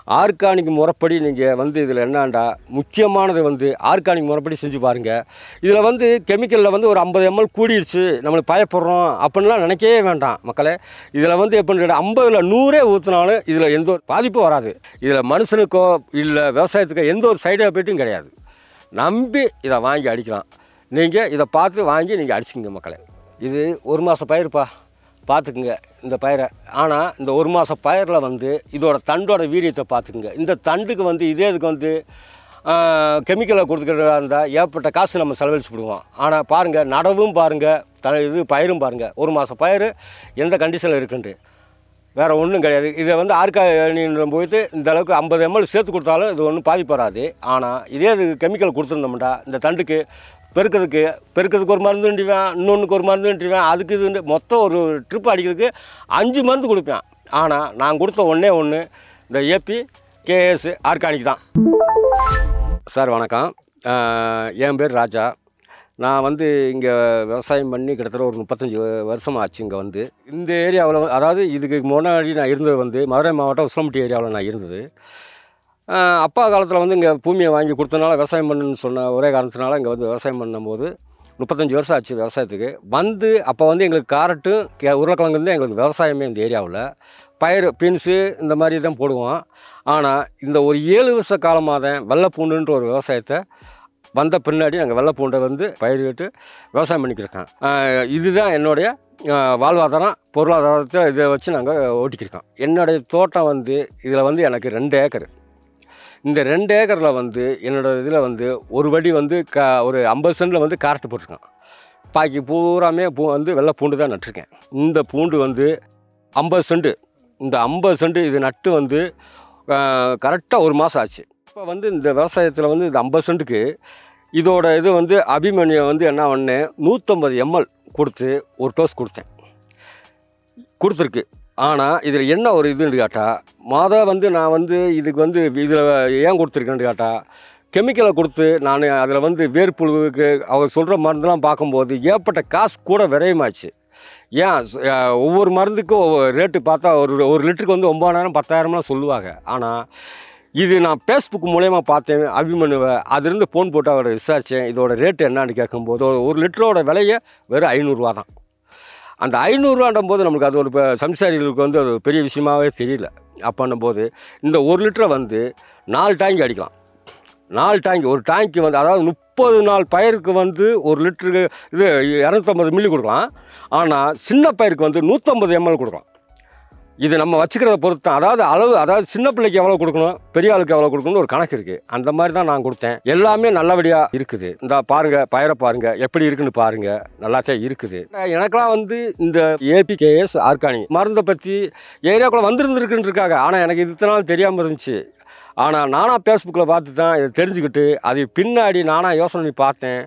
Organic முறைப்படி நீங்கள் வந்து இதில் என்னான்டா முக்கியமானது வந்து ஆர்கானிக் முறைப்படி செஞ்சு பாருங்கள். இதில் வந்து கெமிக்கலில் வந்து ஒரு 50 ml கூடிருச்சு நம்மளுக்கு பயப்படுறோம் அப்படின்லாம் நினைக்கவே வேண்டாம் மக்களே. இதில் வந்து எப்படின்னு 50ல் 100 ஊற்றினாலும் இதில் எந்த ஒரு பாதிப்பும் வராது. இதில் மனுஷனுக்கோ இல்லை விவசாயத்துக்கோ எந்த ஒரு சைடு எஃபெக்ட்டும் கிடையாது. நம்பி இதை வாங்கி அடிக்கலாம். நீங்கள் இதை பார்த்து வாங்கி நீங்கள் அடிச்சுக்கிங்க மக்களே. இது 1 மாத பயிருப்பா, பார்த்துக்குங்க இந்த பயிரை. ஆனால் இந்த 1 மாத பயிரில் வந்து இதோட தண்டோட வீரியத்தை பார்த்துக்குங்க. இந்த தண்டுக்கு வந்து இதே இதுக்கு வந்து கெமிக்கலை கொடுத்துக்கிறதா இருந்தால் ஏற்பட்ட காசு நம்ம செலவழிச்சு விடுவோம். ஆனால் பாருங்கள், நடவும் பாருங்கள், இது பயிரும் பாருங்கள். 1 மாத பயிர் எந்த கண்டிஷனில் இருக்குன்ட்டு வேறு ஒன்றும் கிடையாது. இதை வந்து ஆர்கானிக் போயிட்டு இந்த அளவுக்கு 50 ml சேர்த்து கொடுத்தாலும் இது ஒன்றும் பாதிப்பு வராது. ஆனால் இதே இது கெமிக்கல் கொடுத்துருந்தோம்டா இந்த தண்டுக்கு பெருக்கிறதுக்கு ஒரு மருந்துன்றிவேன், இன்னொன்றுக்கு ஒரு மருந்துன்றிவேன், அதுக்கு இது மொத்தம் ஒரு ட்ரிப் அடிக்கிறதுக்கு 5 மருந்து கொடுப்பேன். ஆனால் நான் கொடுத்த ஒன்று இந்த ஏபி கேஎஸ் ஆர்கானிக் தான். சார் வணக்கம், என் பேர் ராஜா. நான் வந்து இங்கே விவசாயம் பண்ணி கிட்டத்தட்ட ஒரு 35 வருஷம் ஆச்சு. இங்கே வந்து இந்த ஏரியாவில் அதாவது இதுக்கு முன்னாடி நான் இருந்தது வந்து மதுரை மாவட்டம் உசிலம்பட்டி ஏரியாவில் நான் இருந்தது. அப்பா காலத்தில் வந்து இங்கே பூமியை வாங்கி கொடுத்தனால விவசாயம் பண்ணுன்னு சொன்ன ஒரே காரணத்தினால இங்கே வந்து விவசாயம் பண்ணும்போது 35 வருஷம் ஆச்சு விவசாயத்துக்கு வந்து. அப்போ வந்து எங்களுக்கு காரட்டும் உருளைக்கிழங்கு வந்து எங்களுக்கு விவசாயமே இந்த ஏரியாவில். பயிர் பீன்ஸு இந்த மாதிரி தான் போடுவோம். ஆனால் இந்த ஒரு 7 வருஷ காலமாக தான் வெள்ளைப்பூண்டுன்ற ஒரு விவசாயத்தை வந்த பின்னாடி நாங்கள் வெள்ளைப்பூண்டை வந்து பயிரிட்டு விவசாயம் பண்ணிக்கிருக்கோம். இதுதான் என்னுடைய வாழ்வாதாரம், பொருளாதாரத்தை இதை வச்சு நாங்கள் ஓட்டிக்கிருக்கோம். என்னுடைய தோட்டம் வந்து இதில் வந்து எனக்கு 2 ஏக்கர். இந்த 2 ஏக்கரில் வந்து என்னோடய இதில் வந்து ஒரு வடி வந்து ஒரு 50 சென்டில் வந்து காரட்டு போட்டிருக்கேன். பாக்கி பூராமே வந்து வெள்ளை பூண்டு தான் நட்டிருக்கேன். இந்த பூண்டு வந்து 50 சென்ட். இந்த 50 சென்ட் இது நட்டு வந்து கரெக்டாக 1 மாதம் ஆச்சு. இப்போ வந்து இந்த விவசாயத்தில் வந்து இந்த 50 சென்ட்டுக்கு இதோட இது வந்து அபிமன்யை வந்து என்ன பண்ணேன், 150 ml கொடுத்து ஒரு டோஸ் கொடுத்துருக்கு. ஆனால் இதில் என்ன ஒரு இதுன்னு கேட்டால் வந்து நான் வந்து இதுக்கு வந்து இதில் ஏன் கொடுத்துருக்கேன்னு கேட்டால் கெமிக்கலை கொடுத்து நான் அதில் வந்து வேர்ப்புழுவுக்கு அவர் சொல்கிற மருந்துலாம் பார்க்கும்போது ஏற்பட்ட காசு கூட விரயமாச்சு. ஏன் ஒவ்வொரு மருந்துக்கும் ஒவ்வொரு ரேட்டு பார்த்தா ஒரு லிட்டருக்கு வந்து 9,000 10,000லாம் சொல்லுவாங்க. ஆனால் இது நான் ஃபேஸ்புக் மூலயமா பார்த்தேன் அபிமன்யுவை. அதுலேருந்து ஃபோன் போட்டு அவரை விசாரித்தேன். இதோட ரேட்டு என்னான்னு கேட்கும்போது ஒரு லிட்டரோட விலையை வெறும் 500 ரூபா தான். அந்த 500 ரூபான்றும் போது நம்மளுக்கு அது ஒரு சம்சாரிகளுக்கு வந்து அது பெரிய விஷயமாகவே தெரியல. அப்போன்னும்போது இந்த 1 லிட்டரை வந்து 4 டேங்க் அடிக்கலாம். 4 டேங்க், ஒரு டேங்க்கு வந்து அதாவது 30 நாள் பயிருக்கு வந்து 1 லிட்டருக்கு இது 250 மில்லி கொடுக்கலாம். ஆனால் சின்ன பயிருக்கு வந்து 150 ml கொடுக்கலாம். இது நம்ம வச்சுக்கிறத பொறுத்து தான். அதாவது சின்ன பிள்ளைக்கு எவ்வளோ கொடுக்கணும், பெரிய ஆளுக்கு எவ்வளோ கொடுக்கணும்னு ஒரு கணக்கு இருக்குது. அந்த மாதிரி தான் நான் கொடுத்தேன். எல்லாமே நல்லபடியாக இருக்குது. இந்த பாருங்கள், பயிரை பாருங்கள் எப்படி இருக்குன்னு பாருங்கள், நல்லாச்சே இருக்குது. எனக்கெல்லாம் வந்து இந்த ஏபிகேஎஸ் ஆர்கானிக் மருந்தை பற்றி ஏரியாக்குள்ளே வந்துருந்துருக்குன்னு இருக்காங்க. ஆனால் எனக்கு இதுனாலும் தெரியாமல் இருந்துச்சு. ஆனால் நானாக ஃபேஸ்புக்கில் பார்த்து தான் இதை தெரிஞ்சுக்கிட்டு அது பின்னாடி நானாக யோசனை பண்ணி பார்த்தேன்.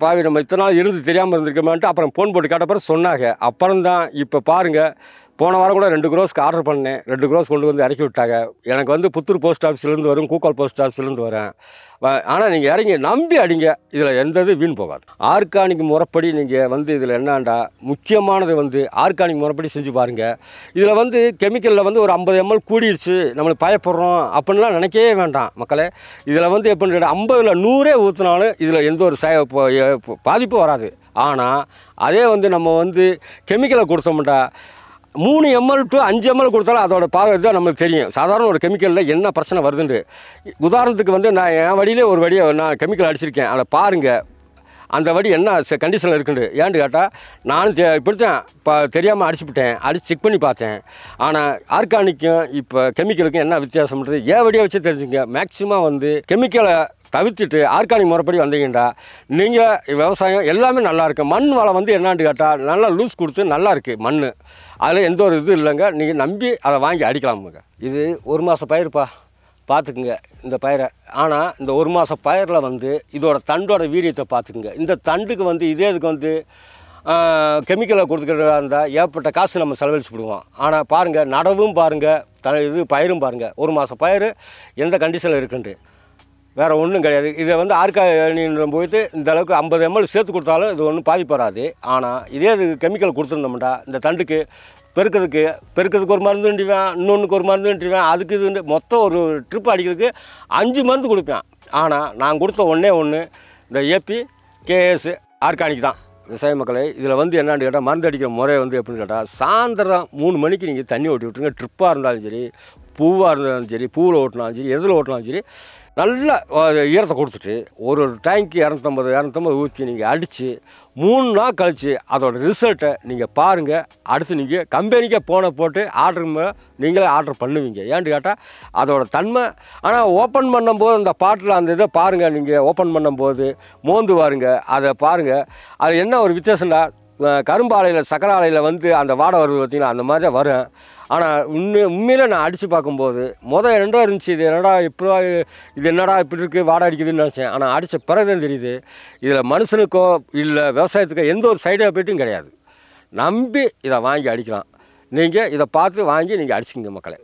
பாவி நம்ம இத்தனை நாள் இருந்து தெரியாமல் இருந்திருக்கமான்ட்டு அப்புறம் ஃபோன் போட்டு கேட்டப்பறம் சொன்னாங்க. அப்புறம் தான் இப்போ பாருங்கள், போன வாரம் கூட 2 குரோஸ்க்கு ஆர்டர் பண்ணேன். 2 குரோஸ் கொண்டு வந்து இறக்கி விட்டாங்க. எனக்கு வந்து புத்தூர் போஸ்ட் ஆஃபீஸ்லேருந்து வரும், கூக்கால் போஸ்ட் ஆஃபீஸ்லேருந்து வரேன். ஆனால் நீங்கள் இறங்கி நம்பி அடிங்க, இதில் எந்த இது வீண் போகாது. ஆர்கானிக் முறைப்படி நீங்கள் வந்து இதில் என்னான்டா முக்கியமானது வந்து ஆர்கானிக் முறைப்படி செஞ்சு பாருங்கள். இதில் வந்து கெமிக்கலில் வந்து ஒரு 50 ml கூடிருச்சு நம்மளுக்கு பயப்படுறோம் அப்படின்லாம் நினைக்கவே வேண்டாம் மக்களே. இதில் வந்து எப்படின்னு 50ல் 100 ஊற்றினாலும் இதில் எந்த ஒரு பாதிப்பும் வராது. ஆனால் அதே வந்து நம்ம வந்து கெமிக்கலை கொடுத்தோம்டா 3 ml to 5 ml கொடுத்தாலும் அதோட இதுதான் நம்மளுக்கு தெரியும். சாதாரண ஒரு கெமிக்கலில் என்ன பிரச்சனை வருதுன்னு. உதாரணத்துக்கு வந்து நான் என் வடியிலே ஒரு வடியை நான் கெமிக்கல் அடிச்சிருக்கேன். அதை பாருங்கள், அந்த வடி என்ன கண்டிஷனில் இருக்குன்னு. ஏன்னு கேட்டால் நானும் இப்படித்தான் தெரியாமல் அடிச்சு செக் பண்ணி பார்த்தேன். ஆனால் ஆர்கானிக்கும் இப்போ கெமிக்கலுக்கும் என்ன வித்தியாசம்ன்றது ஏன் வடியை வச்சு தெரிஞ்சுங்க. மேக்ஸிமம் வந்து கெமிக்கலை தவிர்த்துட்டு ஆர்கானிக் முறைப்படி வந்தீங்கன்னா நீங்கள் விவசாயம் எல்லாமே நல்லாயிருக்கு. மண் வளம் வந்து என்னான்னு கேட்டால் நல்லா லூஸ் கொடுத்து நல்லா இருக்குது மண். அதில் எந்த ஒரு இது இல்லைங்க. நீங்கள் நம்பி அதை வாங்கி அடிக்கலாமுங்க. இது 1 மாத பயிருப்பா, பார்த்துக்குங்க இந்த பயிரை. ஆனால் இந்த 1 மாத பயிரில் வந்து இதோட தண்டோட வீரியத்தை பார்த்துக்குங்க. இந்த தண்டுக்கு வந்து இதே இதுக்கு வந்து கெமிக்கலை கொடுத்துக்கிறதா இருந்தால் ஏற்பட்ட காசு நம்ம செலவழிச்சு விடுவோம். ஆனால் பாருங்கள், நடவும் பாருங்கள், இது பயிரும் பாருங்கள். 1 மாத பயிர் எந்த கண்டிஷனில் இருக்குன்ட்டு வேறு ஒன்றும் கிடையாது. இதை வந்து ஆர்கானிக் போயிட்டு இந்த அளவுக்கு 50 ml சேர்த்து கொடுத்தாலும் இது ஒன்றும் பாதிப்பு வராது. ஆனால் இதே இது கெமிக்கல் கொடுத்துருந்தோம்டா இந்த தண்டுக்கு பெருக்கிறதுக்கு ஒரு மருந்துன்றிவேன், இன்னொன்றுக்கு ஒரு மருந்துன்றிவேன், அதுக்கு இது மொத்தம் ஒரு ட்ரிப் அடிக்கிறதுக்கு 5 மருந்து கொடுப்பேன். ஆனால் நான் கொடுத்த ஒன்றே ஒன்று இந்த ஏபி கேஎஸ் ஆர்கானிக் தான். விவசாய மக்களே, இதில் வந்து என்னான்னு கேட்டால் மருந்து அடிக்கிற முறை வந்து எப்படின்னு கேட்டால், சாயந்தரம் 3 மணிக்கு நீங்கள் தண்ணி ஓட்டி விட்டுருங்க. ட்ரிப்பாக இருந்தாலும் சரி, பூவாக இருந்தாலும் சரி, பூவில் ஓட்டினாலும் சரி, எதில் ஓட்டினாலும் சரி, நல்லா ஈரத்தை கொடுத்துட்டு ஒரு டேங்க்கு 250 ஊற்றி நீங்கள் அடித்து 3 நாள் கழித்து அதோட ரிசல்ட்டை நீங்கள் பாருங்கள். அடுத்து நீங்கள் கம்பெனிக்கே போட்டு நீங்களே ஆர்டர் பண்ணுவீங்க. ஏன்னு கேட்டால் அதோட தன்மை. ஆனால் ஓப்பன் பண்ணும்போது அந்த பாட்டில் அந்த இதை பாருங்கள், நீங்கள் ஓப்பன் பண்ணும்போது மோந்து பாருங்கள், அதை பாருங்கள். அது என்ன ஒரு வித்தியாசம்டா, கரும்பு ஆலையில் சக்கரை ஆலையில் வந்து அந்த வாடை வருது பார்த்திங்கன்னா, அந்த மாதிரி தான் வரும். ஆனால் உண்மையில் நான் அடித்து பார்க்கும்போது ரெண்டாக இருந்துச்சு, இது என்னடா இப்படி இருக்குது வாடை அடிக்குதுன்னு நினச்சேன். ஆனால் அடித்த பிறகு தான் தெரியுது, இதில் மனுஷனுக்கோ இல்லை விவசாயத்துக்கோ எந்த ஒரு சைடு எஃபெக்ட்டும் கிடையாது. நம்பி இதை வாங்கி அடிக்கலாம். நீங்கள் இதை பார்த்து வாங்கி நீங்கள் அடிச்சுக்கிங்க மக்களே.